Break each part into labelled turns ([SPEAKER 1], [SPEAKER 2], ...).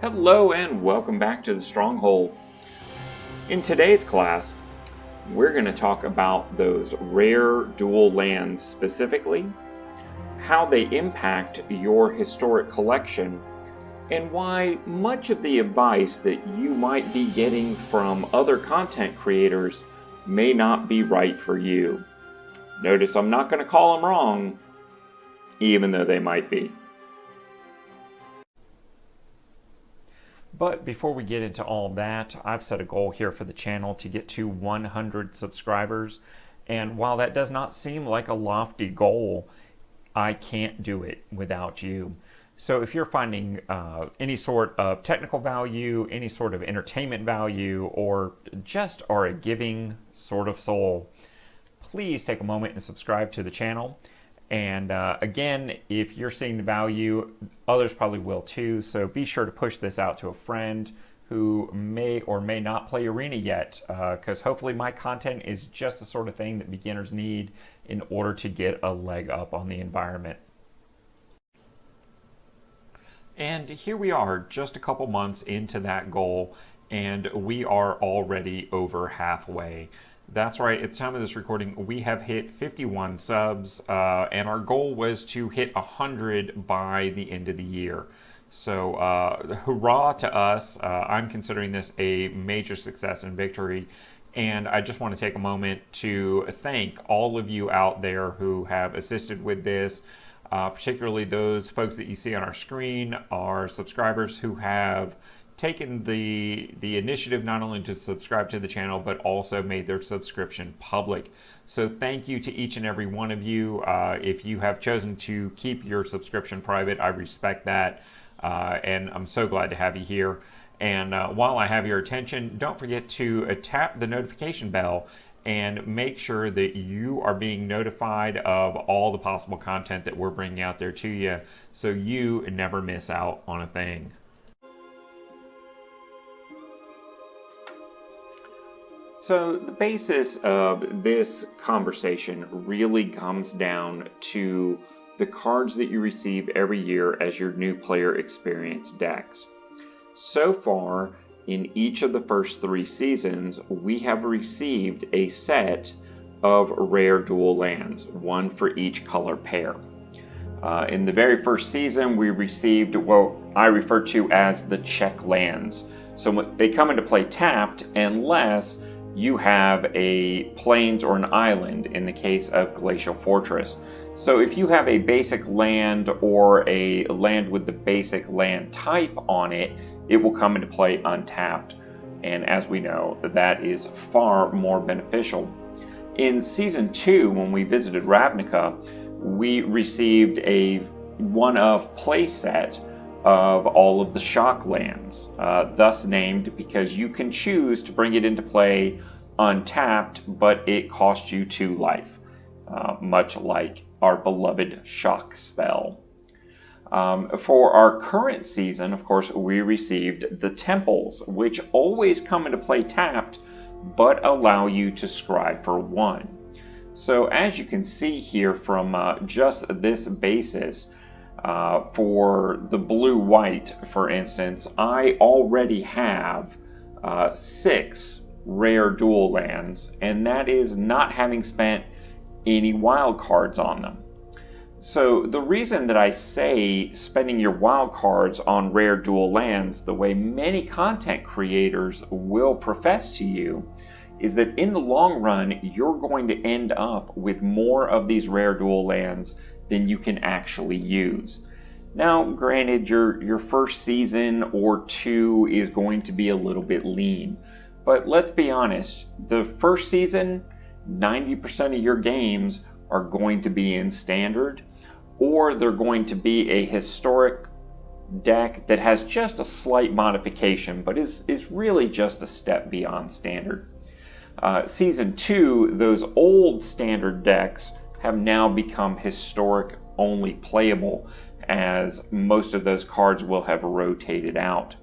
[SPEAKER 1] Hello and welcome back to the Stronghold. In today's class, we're going to talk about those rare dual lands specifically, how they impact your historic collection, and why much of the advice that you might be getting from other content creators may not be right for you. Notice I'm not going to call them wrong, even though they might be.
[SPEAKER 2] But before we get into all that, I've set a goal here for the channel to get to 100 subscribers. And while that does not seem like a lofty goal, I can't do it without you. So if you're finding any sort of technical value, any sort of entertainment value, or just are a giving sort of soul, please take a moment and subscribe to the channel. And again, if you're seeing the value, others probably will too. So be sure to push this out to a friend who may or may not play Arena yet, because hopefully my content is just the sort of thing that beginners need in order to get a leg up on the environment. And here we are, just a couple months into that goal, and we are already over halfway. That's right, at the time of this recording, we have hit 51 subs, and our goal was to hit 100 by the end of the year. So, hurrah to us. I'm considering this a major success and victory, and I just want to take a moment to thank all of you out there who have assisted with this, particularly those folks that you see on our screen, our subscribers who have taken the initiative not only to subscribe to the channel, but also made their subscription public. So thank you to each and every one of you. If you have chosen to keep your subscription private, I respect that. And I'm so glad to have you here. And while I have your attention, don't forget to tap the notification bell and make sure that you are being notified of all the possible content that we're bringing out there to you, so you never miss out on a thing.
[SPEAKER 1] So the basis of this conversation really comes down to the cards that you receive every year as your new player experience decks. So far, in each of the first 3 seasons, we have received a set of rare dual lands, one for each color pair. In the very first season, we received what I refer to as the check lands. So they come into play tapped unless you have a plains or an island in the case of Glacial Fortress. So if you have a basic land or a land with the basic land type on it, it will come into play untapped. And as we know, that is far more beneficial. In Season 2, when we visited Ravnica, we received a one-of play set of all of the shock lands, thus named because you can choose to bring it into play untapped, but it costs you 2 life, much like our beloved shock spell. For our current season, of course, we received the temples, which always come into play tapped, but allow you to scribe for 1. So as you can see here from just this basis, for the blue-white, for instance, I already have 6 rare dual lands, and that is not having spent any wild cards on them. So the reason that I say spending your wild cards on rare dual lands the way many content creators will profess to you is that in the long run, you're going to end up with more of these rare dual lands than you can actually use. Now, granted, your first season or 2 is going to be a little bit lean, but let's be honest, the first season, 90% of your games are going to be in standard, or they're going to be a historic deck that has just a slight modification, but is really just a step beyond standard. Season 2, those old standard decks have now become historic only playable, as most of those cards will have rotated out.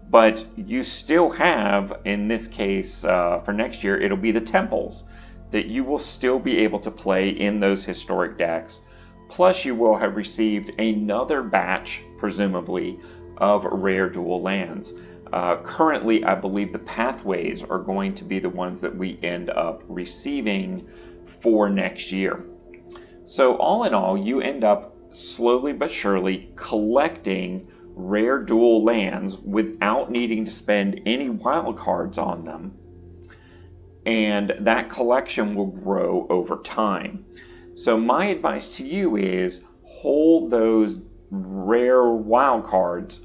[SPEAKER 1] But you still have, in this case, for next year, it'll be the temples that you will still be able to play in those historic decks. Plus, you will have received another batch, presumably, of rare dual lands. Currently, I believe the pathways are going to be the ones that we end up receiving for next year. So all in all, you end up slowly but surely collecting rare dual lands without needing to spend any wildcards on them. And that collection will grow over time. So my advice to you is hold those rare wildcards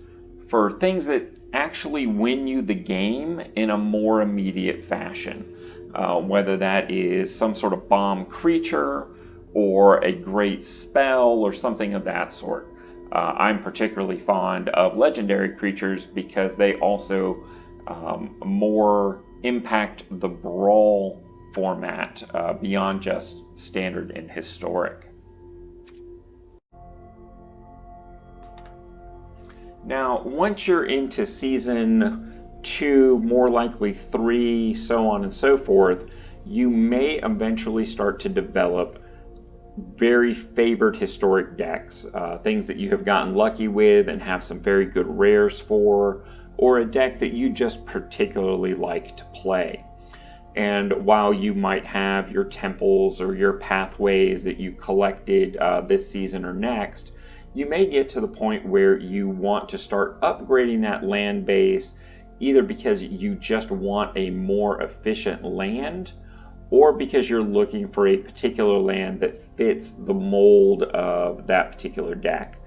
[SPEAKER 1] for things that actually win you the game in a more immediate fashion. Whether that is some sort of bomb creature or a great spell or something of that sort. I'm particularly fond of legendary creatures because they also more impact the brawl format beyond just standard and historic. Now, once you're into season 2, more likely 3, so on and so forth, you may eventually start to develop very favored historic decks, things that you have gotten lucky with and have some very good rares for, or a deck that you just particularly like to play. And while you might have your temples or your pathways that you collected this season or next, you may get to the point where you want to start upgrading that land base, either because you just want a more efficient land, or because you're looking for a particular land that fits the mold of that particular deck.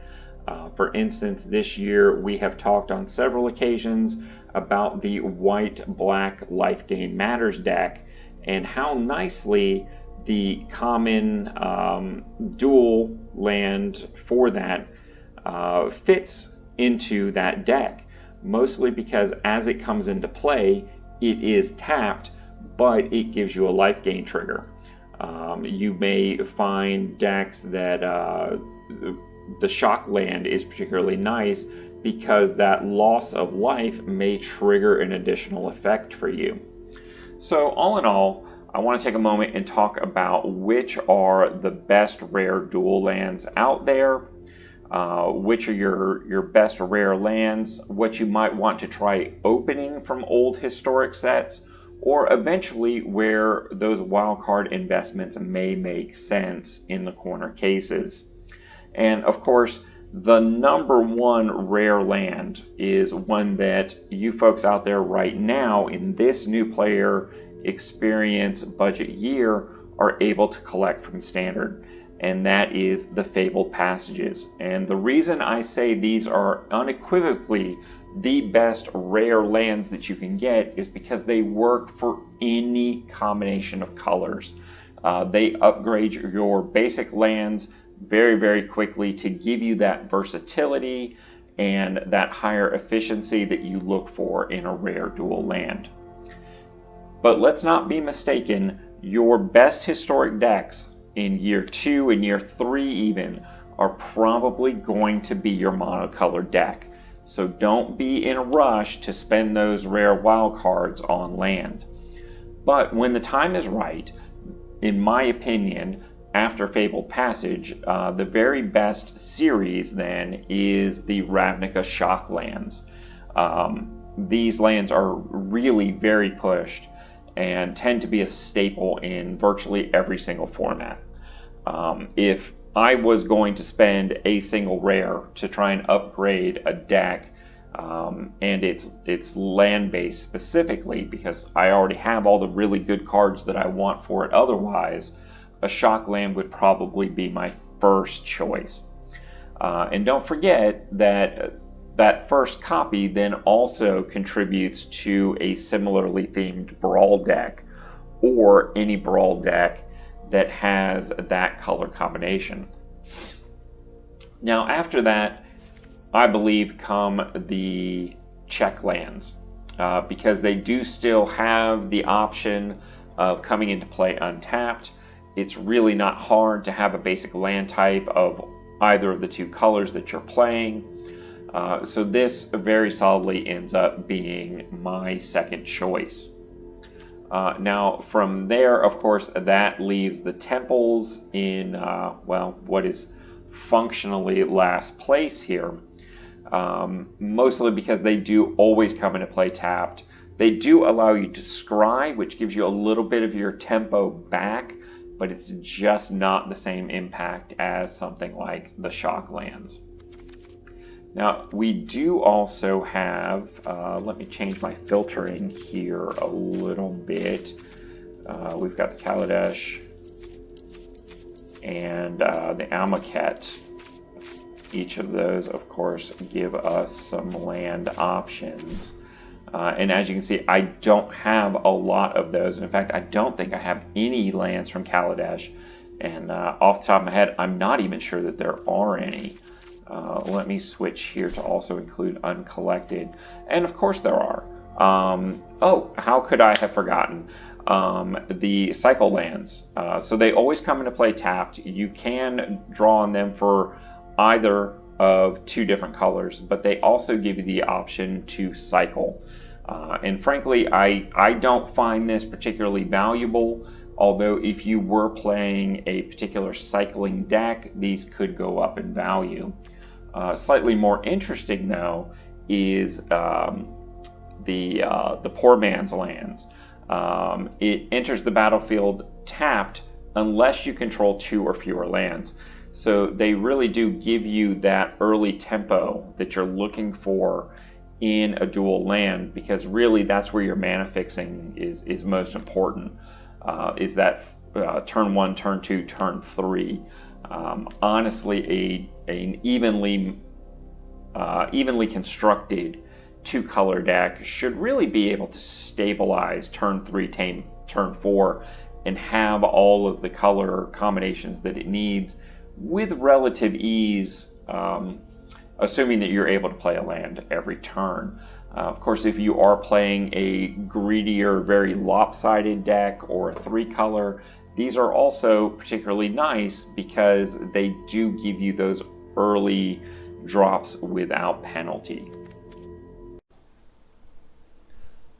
[SPEAKER 1] For instance, this year we have talked on several occasions about the white-black Life Gain Matters deck and how nicely the common dual land for that fits into that deck, mostly because as it comes into play, it is tapped, but it gives you a life gain trigger. You may find decks that the shock land is particularly nice because that loss of life may trigger an additional effect for you. So all in all, I want to take a moment and talk about which are the best rare dual lands out there, which are your best rare lands, what you might want to try opening from old historic sets, or eventually where those wildcard investments may make sense in the corner cases. And of course, the number one rare land is one that you folks out there right now in this new player experience budget year are able to collect from standard, and that is the Fabled Passages. And the reason I say these are unequivocally the best rare lands that you can get is because they work for any combination of colors. They upgrade your basic lands very, very quickly to give you that versatility and that higher efficiency that you look for in a rare dual land. But let's not be mistaken, your best historic decks in year 2 and year 3 even are probably going to be your monocolored deck. So don't be in a rush to spend those rare wild cards on land. But when the time is right, in my opinion, after Fabled Passage, the very best series then is the Ravnica Shock lands. These lands are really very pushed and tend to be a staple in virtually every single format. If I was going to spend a single rare to try and upgrade a deck, and it's land-based specifically, because I already have all the really good cards that I want for it otherwise, a shock land would probably be my first choice. And don't forget that that first copy then also contributes to a similarly themed brawl deck, or any brawl deck that has that color combination. Now after that, I believe come the check lands, because they do still have the option of coming into play untapped. It's really not hard to have a basic land type of either of the two colors that you're playing. So this very solidly ends up being my second choice. Now from there, of course, that leaves the temples in, what is functionally last place here. mostly because they do always come into play tapped. They do allow you to scry, which gives you a little bit of your tempo back, but it's just not the same impact as something like the shock lands. Now, we do also have, let me change my filtering here a little bit. We've got the Kaladesh and the Amoket. Each of those, of course, give us some land options. And as you can see, I don't have a lot of those. And in fact, I don't think I have any lands from Kaladesh. And off the top of my head, I'm not even sure that there are any. Let me switch here to also include uncollected. And of course there are. Oh, how could I have forgotten? The cycle lands. So they always come into play tapped. You can draw on them for either of two different colors, but they also give you the option to cycle. And frankly, I don't find this particularly valuable, although if you were playing a particular cycling deck, these could go up in value. Slightly more interesting, though, is the poor man's lands. It enters the battlefield tapped unless you control 2 or fewer lands. So they really do give you that early tempo that you're looking for in a dual land, because really that's where your mana fixing is most important, is that turn 1, turn 2, turn 3. Honestly, an evenly constructed 2-color deck should really be able to stabilize turn 3, turn 4, and have all of the color combinations that it needs with relative ease, assuming that you're able to play a land every turn. Of course, if you are playing a greedier, very lopsided deck or a 3-color, these are also particularly nice because they do give you those early drops without penalty.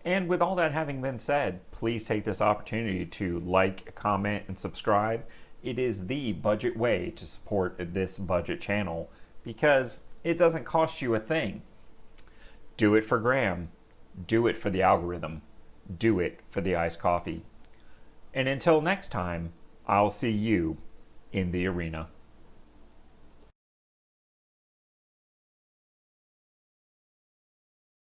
[SPEAKER 2] And with all that having been said, please take this opportunity to like, comment, and subscribe. It is the budget way to support this budget channel because it doesn't cost you a thing. Do it for Graham. Do it for the algorithm. Do it for the iced coffee. And until next time, I'll see you in the arena.